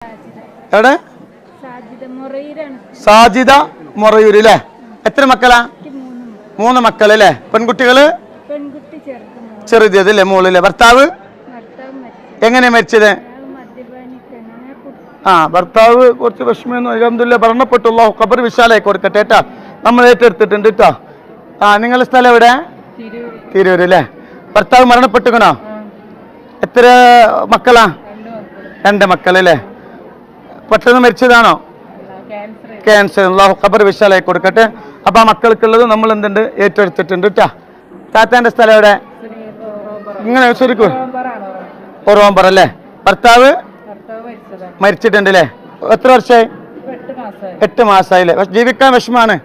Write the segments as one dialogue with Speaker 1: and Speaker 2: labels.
Speaker 1: എവിടെ? സാജിദ മൊറയൂര് അല്ലേ? എത്ര മക്കളാ? 3 മക്കൾ അല്ലേ? പെൺകുട്ടികള്? ചെറുതല്ലേ മോളില്ലേ? ഭർത്താവ് എങ്ങനെ മരിച്ചത്? ഭർത്താവ് കുറച്ച് വിഷമൊന്നും അൽഹംദുലില്ലാഹ് മരണപ്പെട്ടു. അല്ലാഹു ഖബർ വിശാലായി കൊടുക്കട്ടെ കേട്ടാ. നമ്മൾ ഏറ്റെടുത്തിട്ടുണ്ട് കേട്ടോ. നിങ്ങളുടെ സ്ഥലം എവിടെ? തിരൂര് അല്ലേ? ഭർത്താവ് മരണപ്പെട്ടുകണോ? എത്ര മക്കളാ? 2 മക്കളല്ലേ? പെട്ടെന്ന് മരിച്ചതാണോ? ക്യാൻസർ. അല്ലാഹു ഖബർ വിശാലായി കൊടുക്കട്ടെ. അപ്പൊ ആ മക്കൾക്കുള്ളത് നമ്മൾ എന്തുണ്ട് ഏറ്റെടുത്തിട്ടുണ്ട് കേട്ടാ. താത്താന്റെ സ്ഥലം എവിടെ? ഇങ്ങനെ ശരിക്കും ഓർമ്മ അല്ലേ? ഭർത്താവ് മരിച്ചിട്ടുണ്ട് അല്ലേ? എത്ര വർഷമായി? 8 മാസമായില്ലേ? ജീവിക്കാൻ വിഷമാണ്.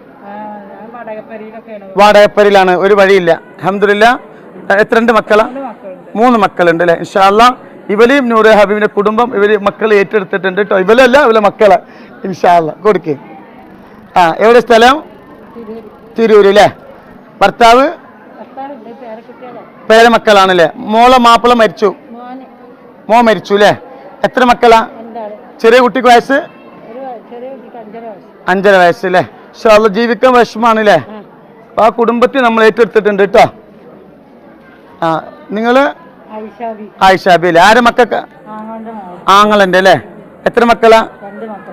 Speaker 1: വാടകപ്പരിയിലാണ്, ഒരു വഴിയില്ല. അൽഹംദുലില്ലാഹ്. എത്ര മക്കളാ? 3 മക്കളുണ്ട് അല്ലേ? ഇൻഷാ അല്ലാഹ് ഇവലെയും നൂറെ ഹബീബിന്റെ കുടുംബം ഇവര് മക്കൾ ഏറ്റെടുത്തിട്ടുണ്ട് കേട്ടോ. ഇവലല്ല, ഇവലെ മക്കളെ ഇൻഷാ അല്ലാഹ് കൊടുക്കേ. എവിടെ സ്ഥലം? തിരൂര് അല്ലേ? ഭർത്താവ് പേരമക്കളാണല്ലേ? മോളെ മാപ്പിള മരിച്ചു, മോൻ മരിച്ചു അല്ലേ? എത്ര മക്കളാ? ചെറിയ കുട്ടിക്ക് വയസ്സ് 5.5 വയസ്സ് അല്ലേ? ഇൻഷാ അല്ലാഹ് ജീവിക്കാൻ വിഷമാണല്ലേ? ആ കുടുംബത്തിൽ നമ്മൾ ഏറ്റെടുത്തിട്ടുണ്ട് കേട്ടോ. നിങ്ങള്? ആയിഷാബി അല്ലേ? ആരെ മക്കൾക്ക്? ആങ്ങളന്റെ അല്ലേ? എത്ര മക്കളാ?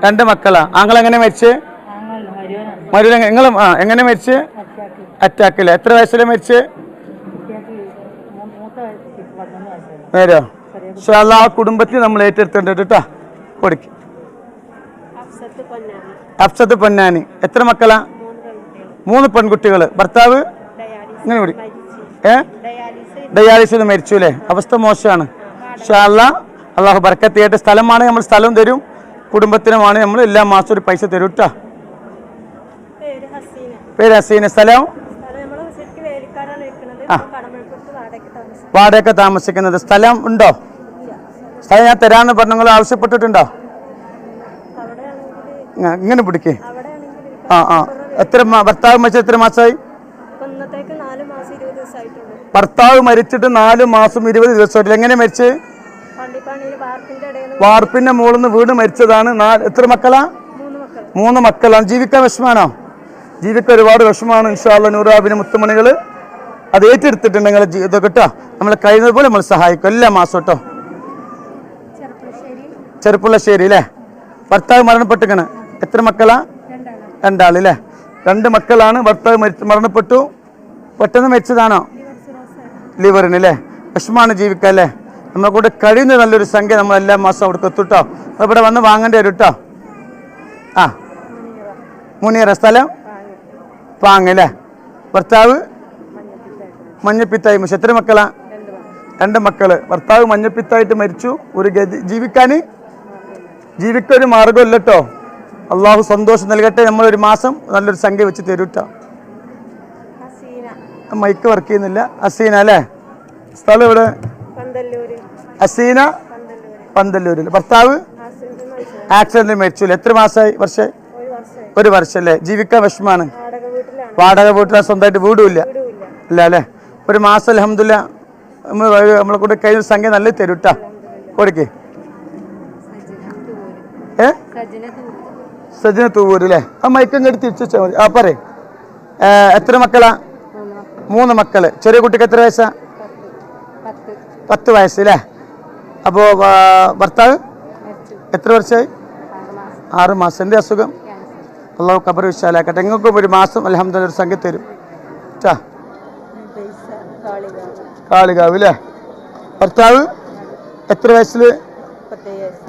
Speaker 1: 2 മക്കളാ. ആങ്ങൾ എങ്ങനെ മരിച്ച്? മരുന്ന് നിങ്ങളും എങ്ങനെ മരിച്ച്? അറ്റാക്ക് അല്ലേ? എത്ര വയസ്സിലെ മരിച്ച്? നേരോ? ഇൻഷാ അല്ലാഹ് ആ കുടുംബത്തിൽ നമ്മൾ ഏറ്റെടുത്തിട്ടുണ്ട് കേട്ടോ. കൊടുക്ക്. അഫ്സത്ത് പൊന്നാനി. എത്ര മക്കളാ? 3 പെൺകുട്ടികള്. ഭർത്താവ് ഇങ്ങനെ കൂടി ഡയാലിസിസ് മരിച്ചു അല്ലേ? അവസ്ഥ മോശമാണ്. ഇൻഷാ അല്ലാഹ് അല്ലാഹു ബർക്കത്ത് ചെയ്യട്ടെ. സ്ഥലമാണ് നമ്മൾ സ്ഥലം തരും, കുടുംബത്തിനുമാണ് നമ്മൾ എല്ലാ മാസവും ഒരു പൈസ തരും കേട്ടോ. പേര് ഹസീന. സ്ഥലം? വാടക താമസിക്കുന്നത്. സ്ഥലം ഉണ്ടോ? സ്ഥലം ഞാൻ തരാന്ന് പറഞ്ഞു. നിങ്ങൾ ആവശ്യപ്പെട്ടിട്ടുണ്ടോ? ഇങ്ങനെ പിടിക്കേ. എത്ര ഭർത്താവ് മരിച്ച എത്ര മാസമായി? ഭർത്താവ് മരിച്ചിട്ട് 4 മാസം 20 ദിവസമായിട്ടില്ല. എങ്ങനെ മരിച്ച്? വാർപ്പിന്റെ മുകളിൽ നിന്ന് വീട് മരിച്ചതാണ്. എത്ര മക്കളാ? 3 മക്കളാണ്. ജീവിക്കാൻ വിഷമാണോ? ജീവിക്കാൻ ഒരുപാട് വിഷമാണ്. ഇൻഷാ അല്ലാഹ് നൂറാബിന് മുത്തുമണികള് അത് ഏറ്റെടുത്തിട്ടുണ്ട്. നിങ്ങളെ ജീവിതം കേട്ടോ. നമ്മളെ കഴിയുന്നത് പോലെ നമ്മൾ സഹായിക്കും എല്ലാ മാസവും കേട്ടോ. ചെറുപ്പുളശ്ശേരി അല്ലേ? ഭർത്താവ് മരണപ്പെട്ടിരിക്കണ്. എത്ര മക്കളാ? 2 ആളല്ലേ? 2 മക്കളാണ്. ഭർത്താവ് മരണപ്പെട്ടു. പെട്ടെന്ന് മരിച്ചതാണോ? ലിവറിന് അല്ലേ? വിഷമാണ് ജീവിക്കാൻ അല്ലേ? നമ്മളെ കൂടെ കഴിയുന്ന നല്ലൊരു സംഖ്യ നമ്മൾ എല്ലാ മാസവും അവിടേക്ക് എത്തുട്ടോ. ഇവിടെ വന്ന് വാങ്ങേണ്ടി വരും കേട്ടോ. മുനീറ. സ്ഥലം? പാങ്ങല്ലേ? ഭർത്താവ് മഞ്ഞപ്പിത്തായി മരിച്ചു. എത്ര മക്കളാ? 2 മക്കള്. ഭർത്താവ് മഞ്ഞപ്പിത്തായിട്ട് മരിച്ചു. ഒരു ഗതി ജീവിക്കൊരു മാർഗമില്ല കേട്ടോ. അള്ളാഹു സന്തോഷം നൽകട്ടെ. നമ്മളൊരു മാസം നല്ലൊരു സംഖ്യ വെച്ച് തരും കേട്ടോ. മൈക്ക് വർക്ക് ചെയ്യുന്നില്ല. അസീന അല്ലേ? സ്ഥലം ഇവിടെ? അസീന പന്തല്ലൂരിൽ. ഭർത്താവ് ആക്സിഡന്റിൽ മരിച്ചു. എത്ര മാസമായി? വർഷമായി? 1 വർഷം അല്ലേ? ജീവിക്കാൻ വിഷമാണ്. വാടക വീട്ടിലാണ്. സ്വന്തമായിട്ട് വീടും ഇല്ല അല്ല അല്ലേ? ഒരു മാസം അൽഹംദുലില്ലാഹ് നമ്മളെ കൂടെ കഴിഞ്ഞ സംഖ്യ നല്ല തരും കേട്ടോ. കൊടുക്കേ. സജിന തൂവൂര് അല്ലേ? ആ മൈക്കം കെടുത്ത് തിരിച്ചു മതി. പറയേ. എത്ര മക്കളാ? 3 മക്കള്. ചെറിയ കുട്ടിക്ക് എത്ര വയസ്സാ? 10 വയസ്സ് അല്ലേ? അപ്പോ ഭർത്താവ് എത്ര വർഷമായി? 6 മാസം. എന്റെ അസുഖം? അള്ളാഹു ഖബർ വിശാലാക്കട്ടെ. നിങ്ങൾക്കും ഒരു മാസം അൽഹംദുലില്ലാഹ് ഒരു സംഖ്യ തരും. കാളികാവ് അല്ലേ? ഭർത്താവ് എത്ര വയസ്സിൽ?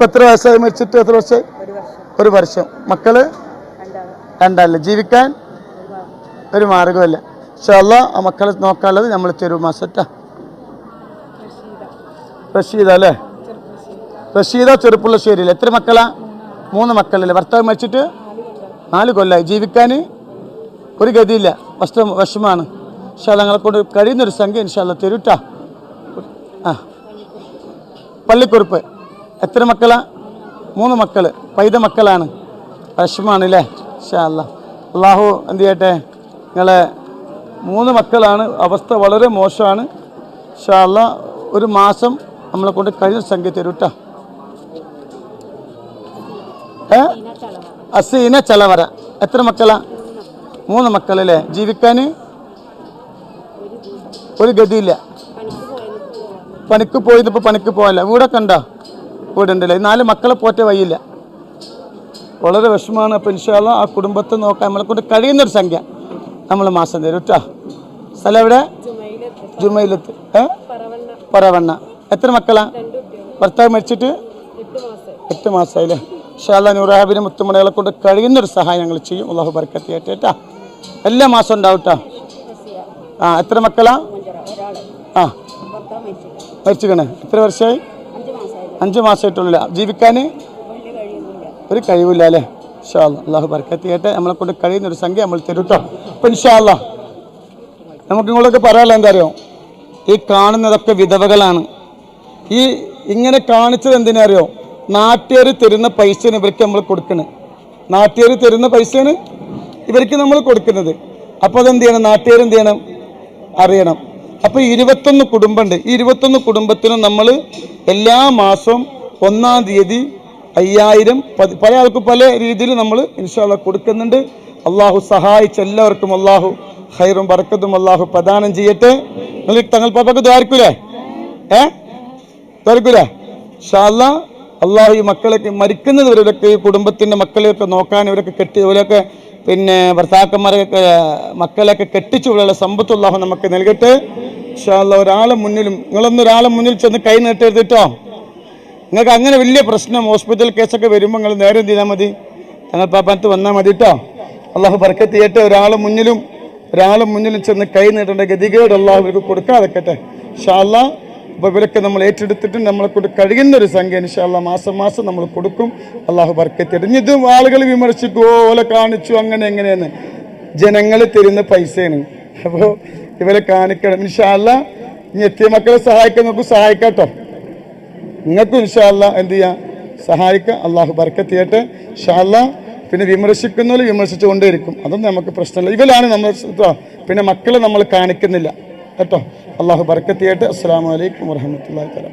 Speaker 1: 10 വയസ്സായി മരിച്ചിട്ട് എത്ര വർഷമായി? 1 വർഷം. മക്കള് 2 ആളല്ലേ? ജീവിക്കാൻ ഒരു മാർഗമല്ല. ഇൻഷാ അല്ലാഹ് ആ മക്കളെ നോക്കാനുള്ളത് നമ്മൾ തരും മാസം കേട്ടോ. റഷീദ അല്ലേ? റഷീദ ചെറുപ്പുളശ്ശേരിയിൽ. എത്ര മക്കളാ? 3 മക്കളല്ലേ? ഭർത്താവ് മരിച്ചിട്ട് 4 കൊല്ലമായി. ജീവിക്കാൻ ഒരു ഗതിയില്ല. വിഷമാണ്. ഇൻഷാ അല്ലാഹ് ഞങ്ങളെ കൊണ്ട് കഴിയുന്നൊരു സംഖ്യ ഇൻഷാ അല്ലാഹ് തരും കേട്ടോ. പള്ളിക്കുറിപ്പ്. എത്ര മക്കളാ? 3 മക്കള്. പൈത മക്കളാണ്. വിഷമാണ് അല്ലേ? ഇൻഷാ അല്ലാഹ് അള്ളാഹു എന്ത് ചെയ്യട്ടെ. നിങ്ങളെ 3 മക്കളാണ്. അവസ്ഥ വളരെ മോശമാണ്. ഇൻഷാ അല്ലാഹ് ഒരു മാസം നമ്മളെ കൊണ്ട് കഴിഞ്ഞ സംഖ്യ തരും കേട്ടോ. അസീന ചലവര. എത്ര മക്കളാ? 3 മക്കളല്ലേ? ജീവിക്കാൻ ഒരു ഗതിയില്ല. പണിക്ക് പോയതിപ്പോൾ പണിക്ക് പോയല്ല. വീടൊക്കെ ഉണ്ടോ? വീടുണ്ടല്ലേ? 4 മക്കളെ പോറ്റേ വയ്യില്ല. വളരെ വിഷമമാണ്. അപ്പോൾ ഇൻഷാ അല്ലാഹ് ആ കുടുംബത്തെ നോക്കാൻ നമ്മളെ കൊണ്ട് കഴിയുന്നൊരു സംഖ്യ നമ്മൾ മാസം തരും കേട്ടോ. സ്ഥലം എവിടെ? ജുമൈലത്ത്. പറവണ്ണ. എത്ര മക്കളാ? ഭർത്താവ് മരിച്ചിട്ട് 8 മാസമായില്ലേ? ഇൻഷാ അല്ലാഹ് നൂറാബിന് മുത്തുമണികളെ കൊണ്ട് കഴിയുന്നൊരു സഹായം ഞങ്ങൾ ചെയ്യും. അള്ളാഹു ബർക്കത്ത് ചെയ്യട്ടെ കേട്ടോ. എല്ലാ മാസം ഉണ്ടാവും കേട്ടോ. എത്ര മക്കളാ? മരിച്ചിക്കണേ. എത്ര വർഷമായി? 5 മാസമായിട്ടുള്ള. ജീവിക്കാൻ ഒരു കഴിവില്ല അല്ലേ? ഇൻഷാ അല്ലാഹ് അള്ളാഹു ബർക്കത്ത് ചെയ്യട്ടെ. നമ്മളെ കൊണ്ട് കഴിയുന്നൊരു സംഖ്യ നമ്മൾ തരും കേട്ടോ. അപ്പം ഇൻഷാ അല്ലാഹ് നമുക്ക് നിങ്ങളൊക്കെ പറയാമല്ലോ. എന്താ അറിയോ, ഈ കാണുന്നതൊക്കെ വിധവകളാണ്. ഈ ഇങ്ങനെ കാണിച്ചത് എന്തിനാ അറിയോ? നാട്ടുകാർ തരുന്ന പൈസയാണ് ഇവർക്ക് നമ്മൾ കൊടുക്കുന്നത്. നാട്ടുകാർ തരുന്ന പൈസയാണ് ഇവർക്ക് നമ്മൾ കൊടുക്കുന്നത്. അപ്പോൾ അതെന്ത് ചെയ്യണം? നാട്ടുകാർ എന്ത് ചെയ്യണം? അറിയണം. അപ്പോൾ 21 കുടുംബമുണ്ട്. ഈ 21 കുടുംബത്തിനും നമ്മൾ എല്ലാ മാസവും 1-ാം തീയതി 5000 പല ആൾക്കും പല രീതിയിൽ നമ്മൾ ഇൻഷാ അല്ലാഹ് കൊടുക്കുന്നുണ്ട്. അള്ളാഹു സഹായിച്ച എല്ലാവർക്കും അള്ളാഹു ഖൈറും ബർക്കത്തും അള്ളാഹു പ്രദാനം ചെയ്യട്ടെ. നിങ്ങൾ തങ്ങൾ പാപ്പക്ക് ദ്വാരക്കൂലേ? ദ്വാരക്കൂലേ? ഇൻഷാ അല്ലാഹ് അള്ളാഹു ഈ മക്കളൊക്കെ മരിക്കുന്നത് ഇവരൊക്കെ ഈ കുടുംബത്തിൻ്റെ മക്കളെയൊക്കെ നോക്കാൻ ഇവരൊക്കെ ഇവരൊക്കെ പിന്നെ ഭർത്താക്കന്മാരെയൊക്കെ മക്കളെയൊക്കെ കെട്ടിച്ചുള്ള സമ്പത്ത് അള്ളാഹു നമുക്ക് നൽകട്ടെ. ഇൻഷാ അല്ലാഹ് ഒരാളെ മുന്നിലും നിങ്ങളൊന്നൊരാളെ മുന്നിൽ ചെന്ന് കൈ നീട്ടരുത് കേട്ടോ. നിങ്ങൾക്ക് അങ്ങനെ വലിയ പ്രശ്നം ഹോസ്പിറ്റൽ കേസൊക്കെ വരുമ്പോൾ നിങ്ങൾ നേരെ എന്ത് ചെയ്താൽ മതി? തങ്ങൾ പാപ്പത്ത് വന്നാൽ മതി കേട്ടോ. അള്ളാഹു ബർക്കത്ത് ചെയ്യട്ടെ. ഒരാളെ മുന്നിലും ചെന്ന് കൈ നീട്ടേണ്ട ഗതികേട് അള്ളാഹു ഇവർക്ക് കൊടുക്കാതെക്കട്ടെ ഇൻഷാ അല്ലാഹ്. അപ്പോൾ ഇവരൊക്കെ നമ്മൾ ഏറ്റെടുത്തിട്ട് നമ്മളെ കൊണ്ട് കഴിയുന്നൊരു സംഖ്യ ഇൻഷാ അല്ലാഹ് മാസം നമ്മൾ കൊടുക്കും. അള്ളാഹു ബർക്കത്ത് ചെയ്യട്ടെ. ഇതും ആളുകൾ വിമർശിക്കുമോ ഓലെ കാണിച്ചു അങ്ങനെ എങ്ങനെയെന്ന്. ജനങ്ങൾ തരുന്ന പൈസയാണ്. അപ്പോൾ ഇവരെ കാണിക്കണം. ഇൻഷാ അല്ലാഹ് ഇനി എത്തിയ മക്കളെ സഹായിക്കാൻ നമുക്ക് സഹായിക്കാട്ടോ. നിങ്ങൾക്കും ഇൻഷാ അല്ലാഹ് എന്ത് ചെയ്യാം? സഹായിക്കാം. അള്ളാഹു ബർക്കത്ത് ചെയ്യട്ടെ ഇൻഷാ അല്ലാഹ്. പിന്നെ വിമർശിക്കുന്നവർ വിമർശിച്ചു കൊണ്ടേയിരിക്കും. അതൊന്നും നമുക്ക് പ്രശ്നമില്ല. ഇവരാണ് നമ്മൾ പിന്നെ മക്കളെ നമ്മൾ കാണിക്കുന്നില്ല കേട്ടോ. അള്ളാഹു ബർക്കത്ത് ചെയ്യട്ടെ. അസ്സലാമു അലൈക്കും വറഹ്മത്തുള്ളാഹി തആല.